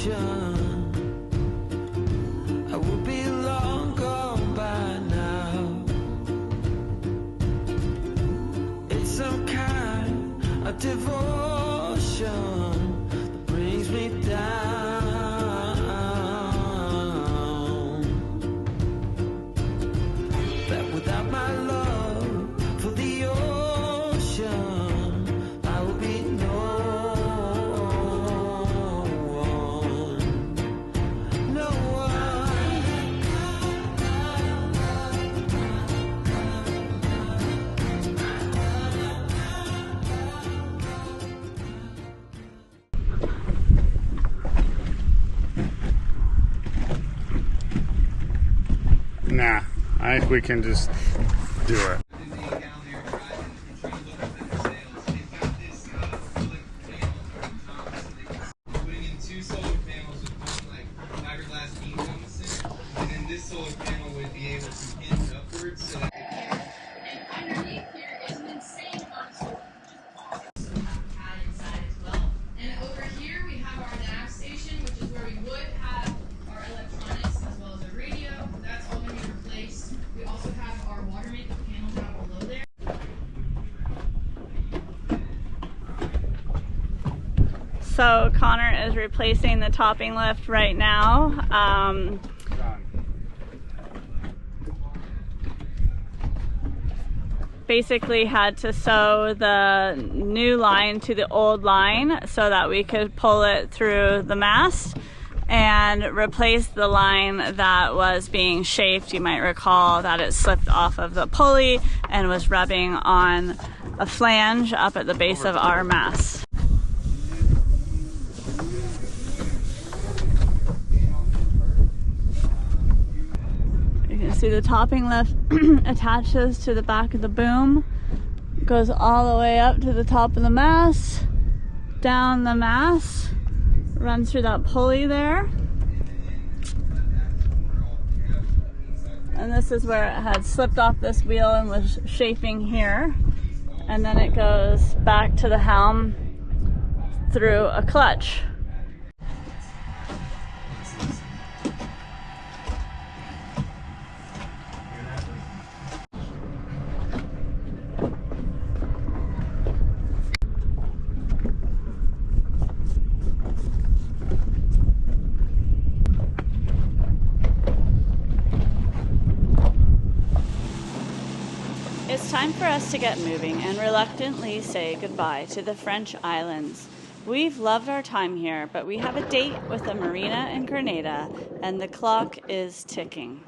I would be long gone by now. It's some kind of devotion that brings me down. That without my love for the ocean, I would be no one. No Nah, I think we can just do it. Putting in 2 solar panels with like fiberglass beams on the center, and then this solar panel would be able to hinge upwards so that and underneath here is an insane amount of solar, which is awesome. Pad inside as well. And over here we have our nav station, which is where we would have our electronics as well as a radio. That's all going to be replaced. We also have our water maker panel down below there. So Connor is replacing the topping lift right now. Basically had to sew the new line to the old line so that we could pull it through the mast and replace the line that was being chafed. You might recall that it slipped off of the pulley and was rubbing on a flange up at the base of our mast. You can see the topping lift attaches to the back of the boom, goes all the way up to the top of the mast, down the mast, runs through that pulley there. And this is where it had slipped off this wheel and was chafing here. And then it goes back to the helm through a clutch. It's time for us to get moving and reluctantly say goodbye to the French islands. We've loved our time here, but we have a date with the Marina in Grenada, and the clock is ticking.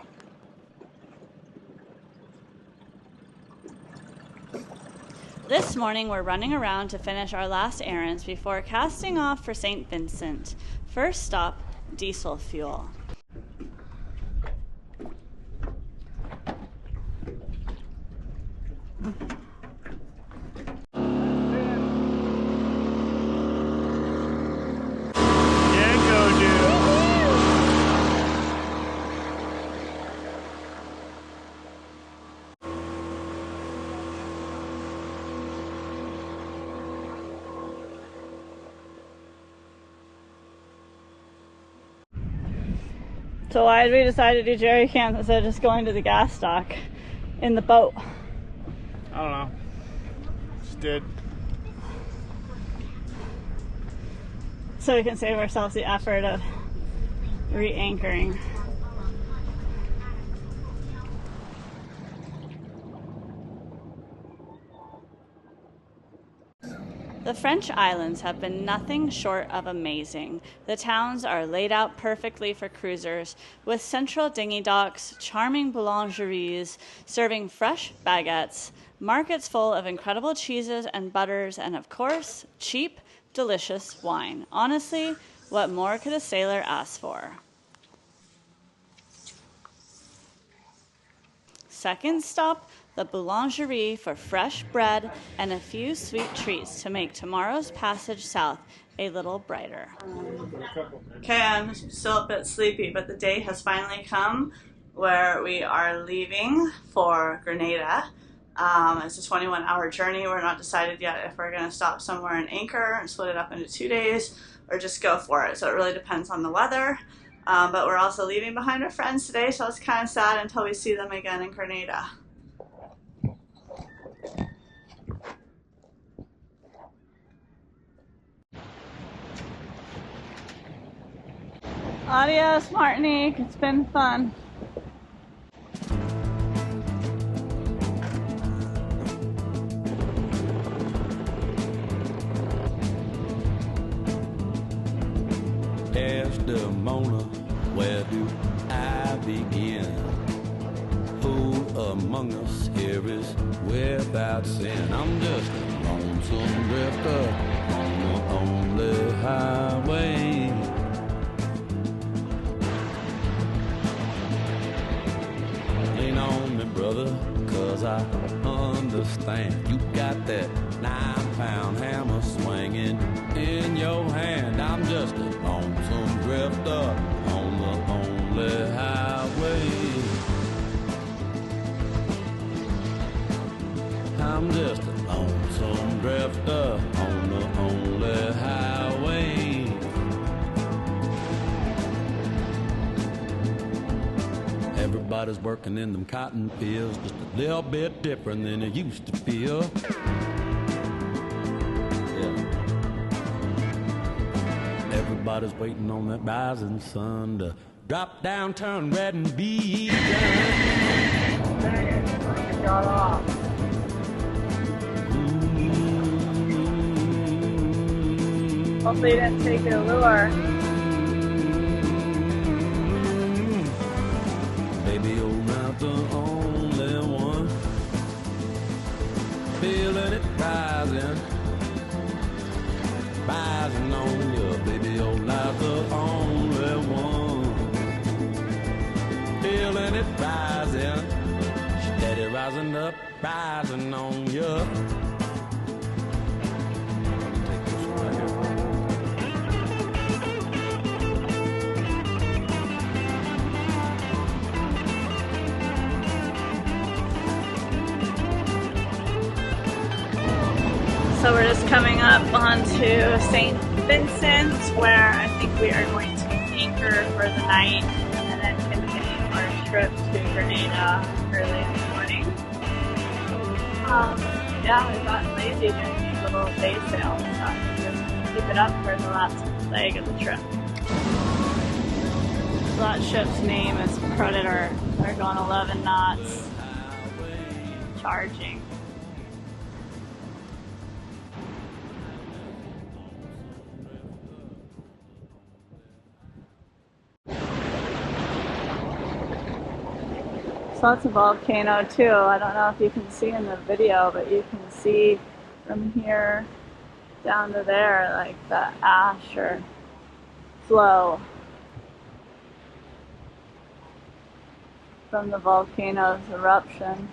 This morning we're running around to finish our last errands before casting off for St. Vincent. First stop, diesel fuel. So why did we decide to do jerry cans instead of just going to the gas stock in the boat? I don't know. Just did. So we can save ourselves the effort of re-anchoring. The French islands have been nothing short of amazing. The towns are laid out perfectly for cruisers, with central dinghy docks, charming boulangeries serving fresh baguettes, markets full of incredible cheeses and butters, and of course, cheap, delicious wine. Honestly, what more could a sailor ask for? Second stop, the boulangerie for fresh bread and a few sweet treats to make tomorrow's passage south a little brighter. Okay, I'm still a bit sleepy, but the day has finally come where we are leaving for Grenada. It's a 21-hour journey. We're not decided yet if we're going to stop somewhere and anchor and split it up into 2 days or just go for it. So it really depends on the weather. But we're also leaving behind our friends today, so it's kind of sad until we see them again in Grenada. Adios, Martinique. It's been fun. Desdemona, where do I begin? Who among us here is without sin? I'm just a lonesome drifter on the only highway. Lean on me, brother, 'cause I understand. You got that 9-pound hammer swinging in your hand. I'm just a lonesome drifter on the only highway. I'm just a lonesome drifter on the only highway. Everybody's working in them cotton fields, just a little bit different than it used to feel. Everybody's waiting on that rising sun to drop down, turn red, and be done. Hopefully you didn't take your lure. Baby, you're not the only one. Feeling it rising, rising on you. Baby, you're not the only one. Feeling it rising, steady rising up, rising on you. Take this one right here. So we're just coming up onto St. Vincent, where I think we are going to anchor for the night and then continue our trip to Grenada early in the morning. Yeah, we've gotten lazy doing these little day sails, so I think we're going to keep it up for the last leg of the trip. So that ship's name is Predator. They're going 11 knots, charging. So that's a volcano too. I don't know if you can see in the video, but you can see from here down to there, like the ash or flow from the volcano's eruption.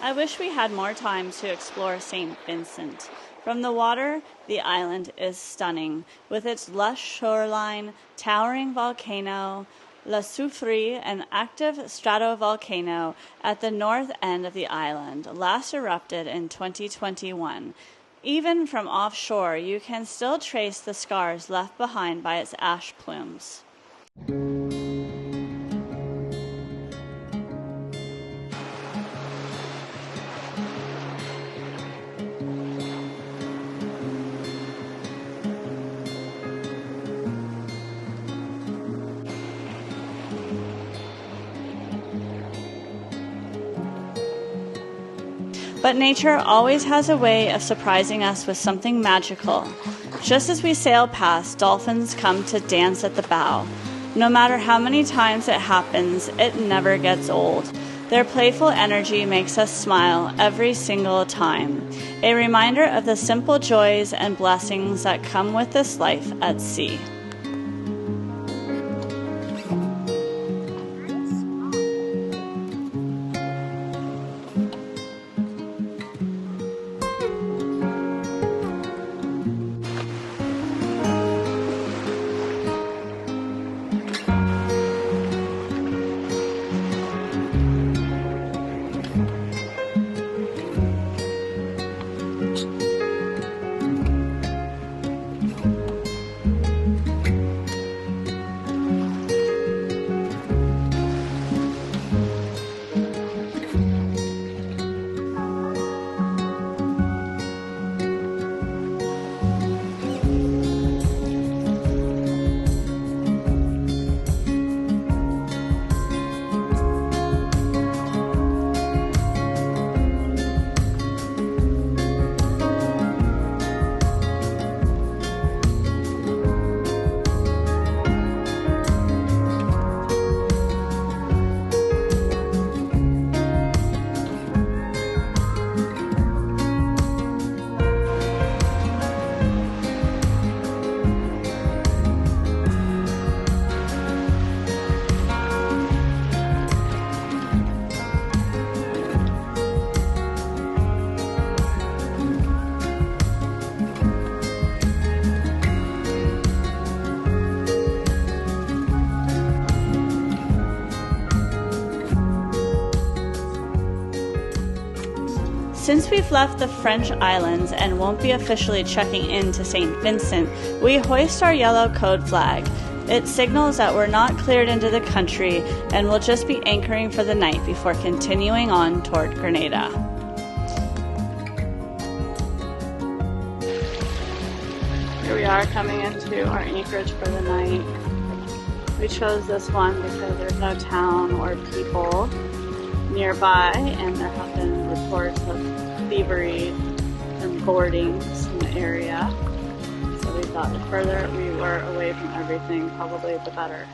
I wish we had more time to explore St. Vincent. From the water, the island is stunning, with its lush shoreline, towering volcano, La Soufrière, an active stratovolcano at the north end of the island, last erupted in 2021. Even from offshore, you can still trace the scars left behind by its ash plumes. But nature always has a way of surprising us with something magical. Just as we sail past, dolphins come to dance at the bow. No matter how many times it happens, it never gets old. Their playful energy makes us smile every single time. A reminder of the simple joys and blessings that come with this life at sea. Since we've left the French islands and won't be officially checking in to St. Vincent, we hoist our yellow code flag. It signals that we're not cleared into the country and will just be anchoring for the night before continuing on toward Grenada. Here we are coming into our anchorage for the night. We chose this one because there's no town or people nearby, and there have been reports of thievery and boardings in the area. So we thought the further we were away from everything, probably the better.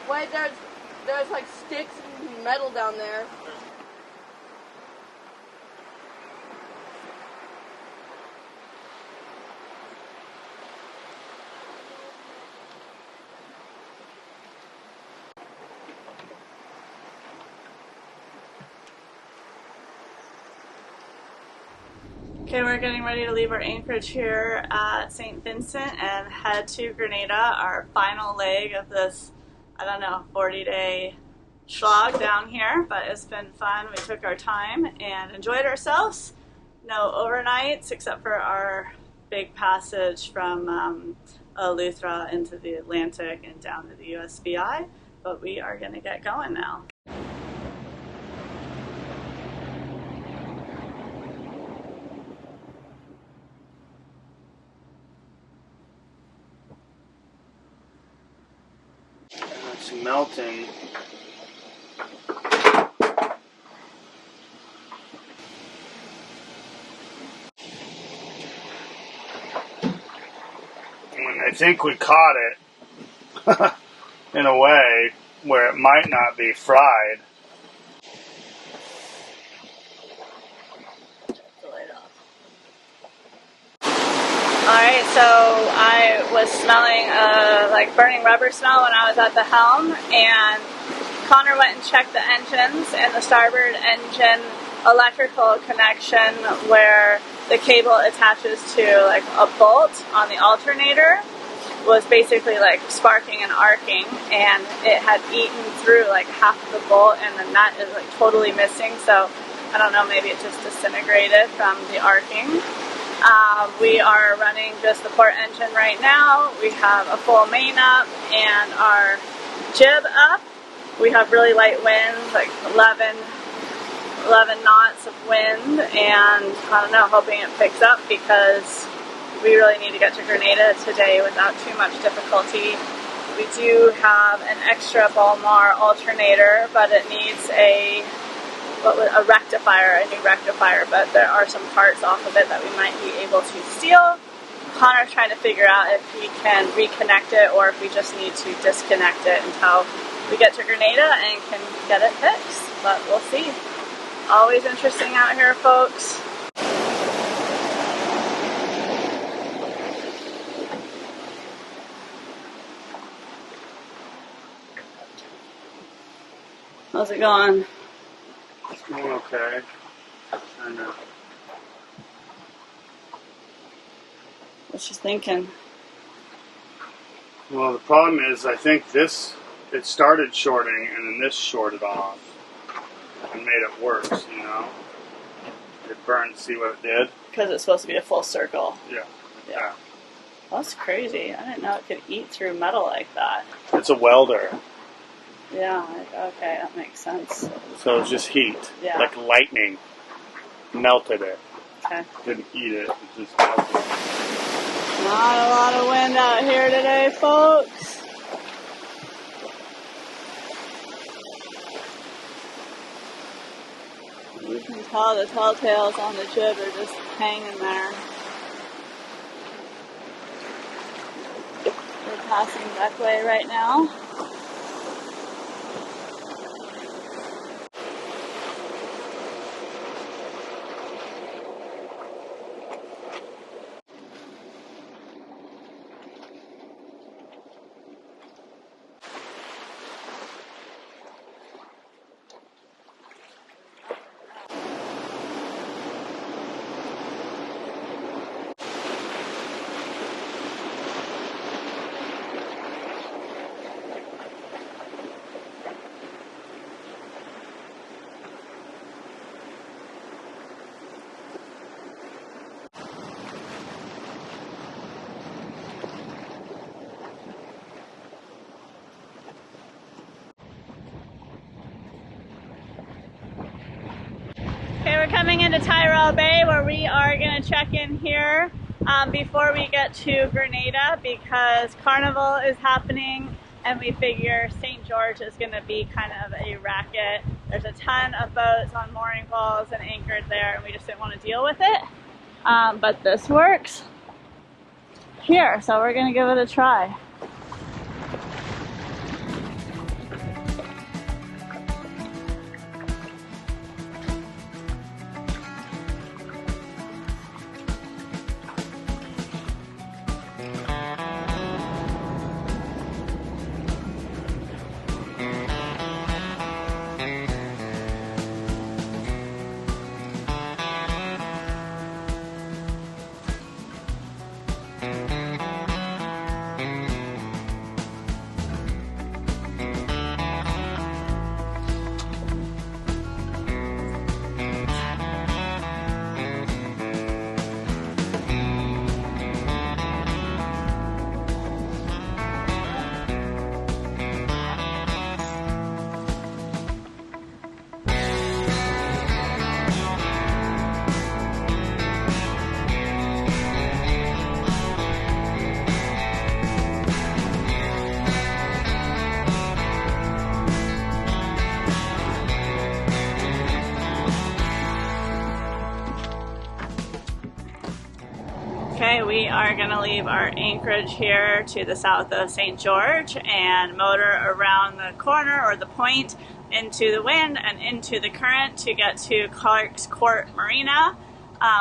Wait, there's like sticks and metal down there. Okay, we're getting ready to leave our anchorage here at St. Vincent and head to Grenada, our final leg of this, 40-day slog down here, but it's been fun. We took our time and enjoyed ourselves. No overnights except for our big passage from Eleuthera into the Atlantic and down to the USVI, but we are going to get going now. It's melting. And I think we caught it in a way where it might not be fried. Alright, so I was smelling like burning rubber smell when I was at the helm, and Connor went and checked the engines, and the starboard engine electrical connection where the cable attaches to like a bolt on the alternator was basically like sparking and arcing, and it had eaten through like half of the bolt, and the nut is like totally missing, so I don't know, maybe it just disintegrated from the arcing. We are running just the port engine right now. We have a full main up and our jib up. We have really light winds, like 11 knots of wind, and I don't know, hoping it picks up because we really need to get to Grenada today without too much difficulty. We do have an extra Balmar alternator, but it needs a new rectifier, but there are some parts off of it that we might be able to steal. Connor's trying to figure out if we can reconnect it or if we just need to disconnect it until we get to Grenada and can get it fixed, but we'll see. Always interesting out here, folks. How's it going? It's going okay. I know. What you thinking? Well, the problem is, I think it started shorting and then this shorted off and made it worse, you know? It burned, see what it did? Because it's supposed to be a full circle. Yeah. That's crazy. I didn't know it could eat through metal like that. It's a welder. Yeah, okay, that makes sense. So it's just heat. Yeah. Like lightning. Melted it. Okay. Didn't eat it, it just melted it. Not a lot of wind out here today, folks. You can tell the telltales on the jib are just hanging there. We're passing Beckway right now. we're coming into Tyrrell Bay, where we are going to check in here before we get to Grenada, because Carnival is happening and we figure St. George is going to be kind of a racket. There's a ton of boats on mooring poles and anchored there, and we just didn't want to deal with it. But this works here, so we're going to give it a try. Okay, we are going to leave our anchorage here to the south of St. George and motor around the corner or the point into the wind and into the current to get to Clark's Court Marina,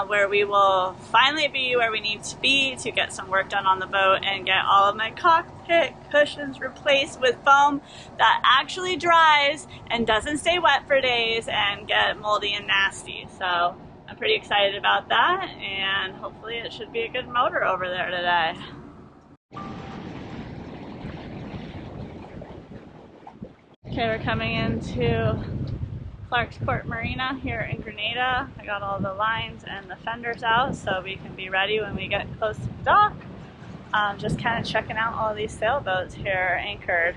where we will finally be where we need to be to get some work done on the boat and get all of my cockpit cushions replaced with foam that actually dries and doesn't stay wet for days and get moldy and nasty. So I'm pretty excited about that, and hopefully it should be a good motor over there today. Okay, we're coming into Clark's Court Marina here in Grenada. I got all the lines and the fenders out so we can be ready when we get close to the dock. Just kind of checking out all these sailboats here anchored.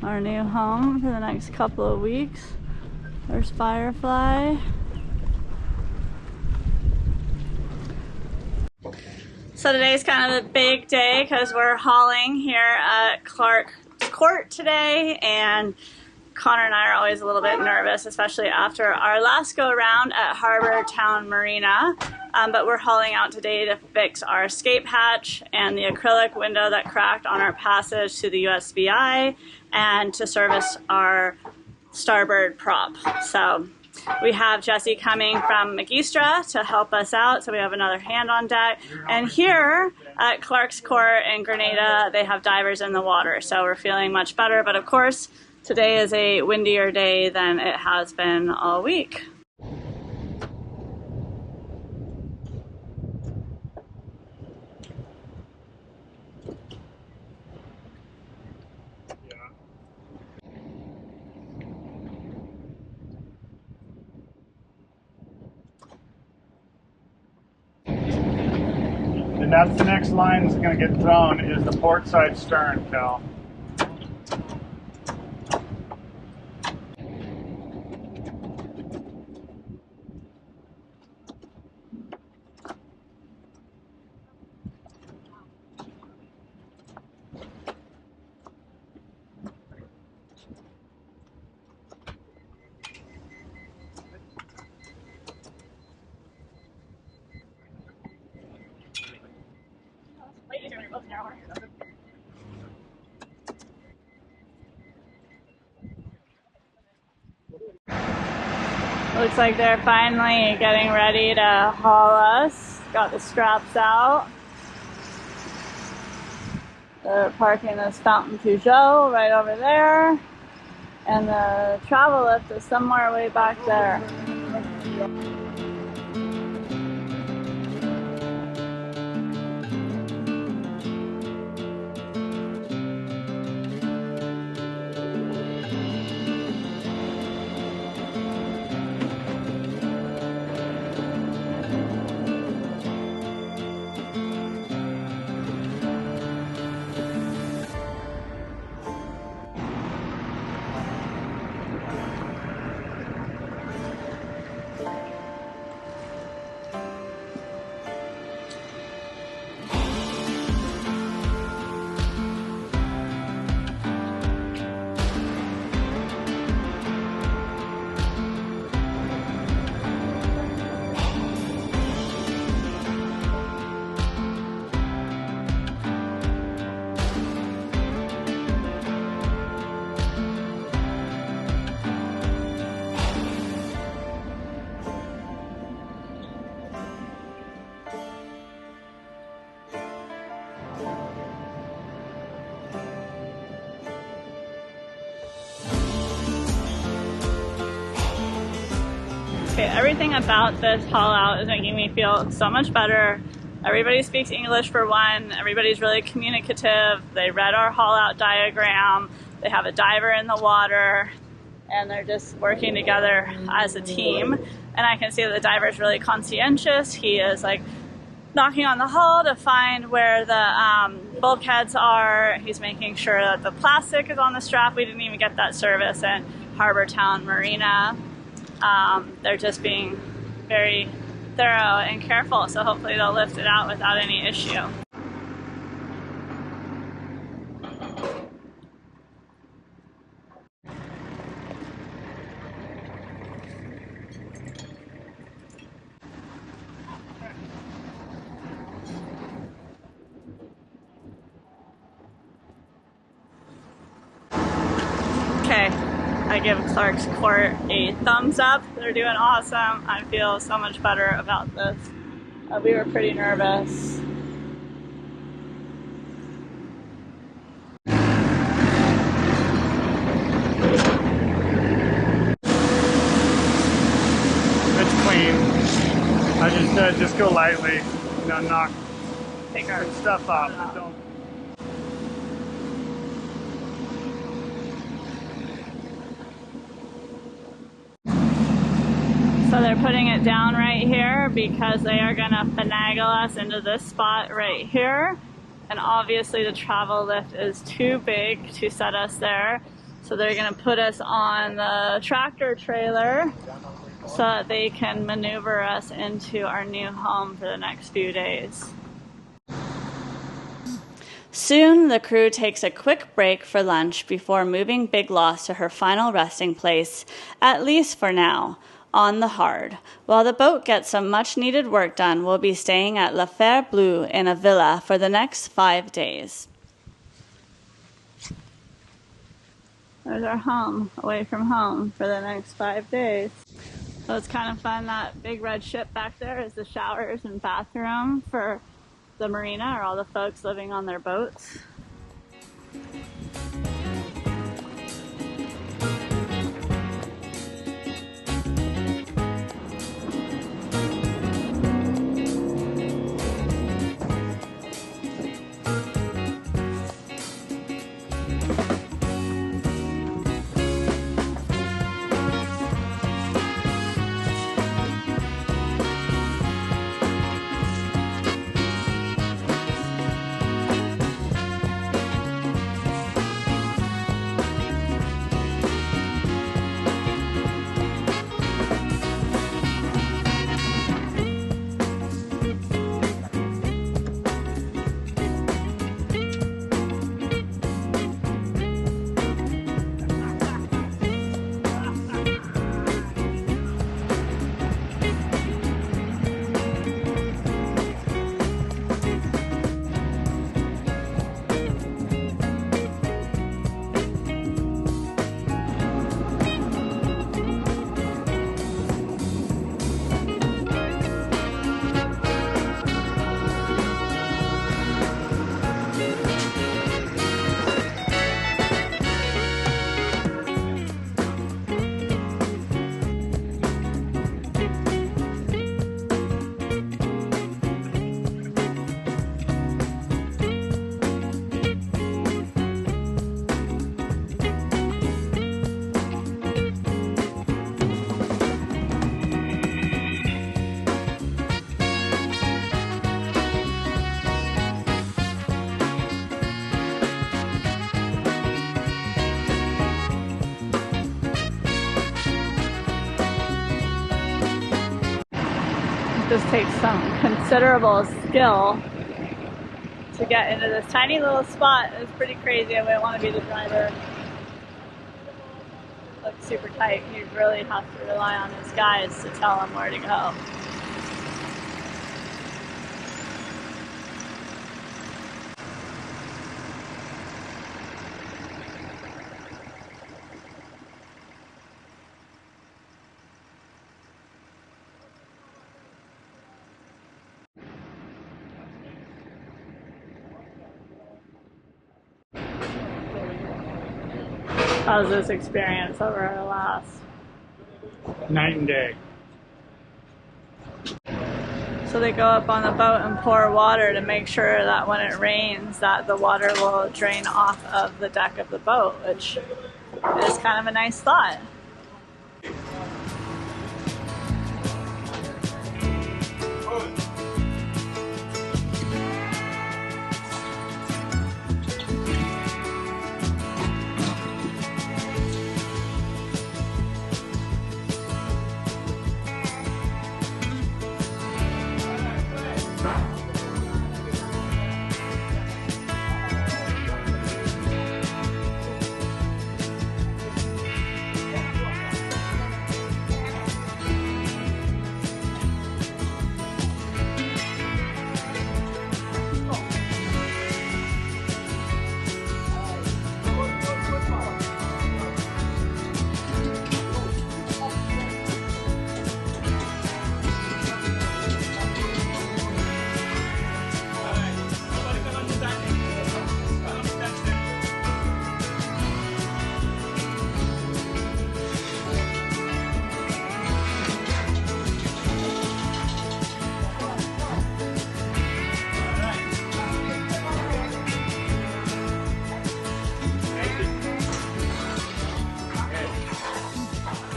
Our new home for the next couple of weeks. There's Firefly. So today's kind of the big day because we're hauling here at Clark's Court today, and Connor and I are always a little bit nervous, especially after our last go around at Harbor Town Marina. But we're hauling out today to fix our escape hatch and the acrylic window that cracked on our passage to the USVI, and to service our starboard prop. So we have Jesse coming from Magistra to help us out, so we have another hand on deck. And here at Clark's Court in Grenada, they have divers in the water, so we're feeling much better. But of course, today is a windier day than it has been all week. And that's the next line that's going to get thrown, is the port side stern, Cal. Looks like they're finally getting ready to haul us. Got the straps out. They're parking this Fountain Peugeot right over there, and the travel lift is somewhere way back there. Okay, everything about this haul out is making me feel so much better. Everybody speaks English for one. Everybody's really communicative. They read our haul out diagram. They have a diver in the water, and they're just working together as a team. And I can see that the diver is really conscientious. He is like knocking on the hull to find where the bulkheads are. He's making sure that the plastic is on the strap. We didn't even get that service in Harbor Town Marina. They're just being very thorough and careful, so hopefully they'll lift it out without any issue. Okay, I give Clark's Court a thumbs up. They're doing awesome. I feel so much better about this. We were pretty nervous. It's clean. I just said just go lightly, you know, knock Take our stuff off, but don't. So they're putting it down right here because they are going to finagle us into this spot right here. And obviously the travel lift is too big to set us there. So they're going to put us on the tractor trailer so that they can maneuver us into our new home for the next few days. Soon, the crew takes a quick break for lunch before moving Big Loss to her final resting place, at least for now, on the Hard. While the boat gets some much-needed work done, we'll be staying at La Fer Bleu in a villa for the next 5 days. There's our home, away from home, for the next 5 days. So it's kind of fun. That big red ship back there is the showers and bathroom for the Marina, or all the folks living on their boats. This takes some considerable skill to get into this tiny little spot. It's pretty crazy. I wouldn't want to be the driver. Looks super tight. You really have to rely on his guides to tell him where to go. How's this experience over our last? Night and day. So they go up on the boat and pour water to make sure that when it rains that the water will drain off of the deck of the boat, which is kind of a nice thought.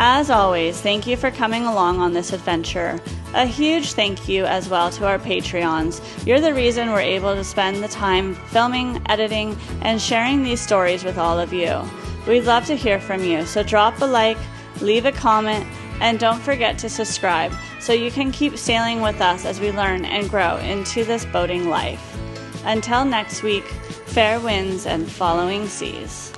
As always, thank you for coming along on this adventure. A huge thank you as well to our Patreons. You're the reason we're able to spend the time filming, editing, and sharing these stories with all of you. We'd love to hear from you, so drop a like, leave a comment, and don't forget to subscribe so you can keep sailing with us as we learn and grow into this boating life. Until next week, fair winds and following seas.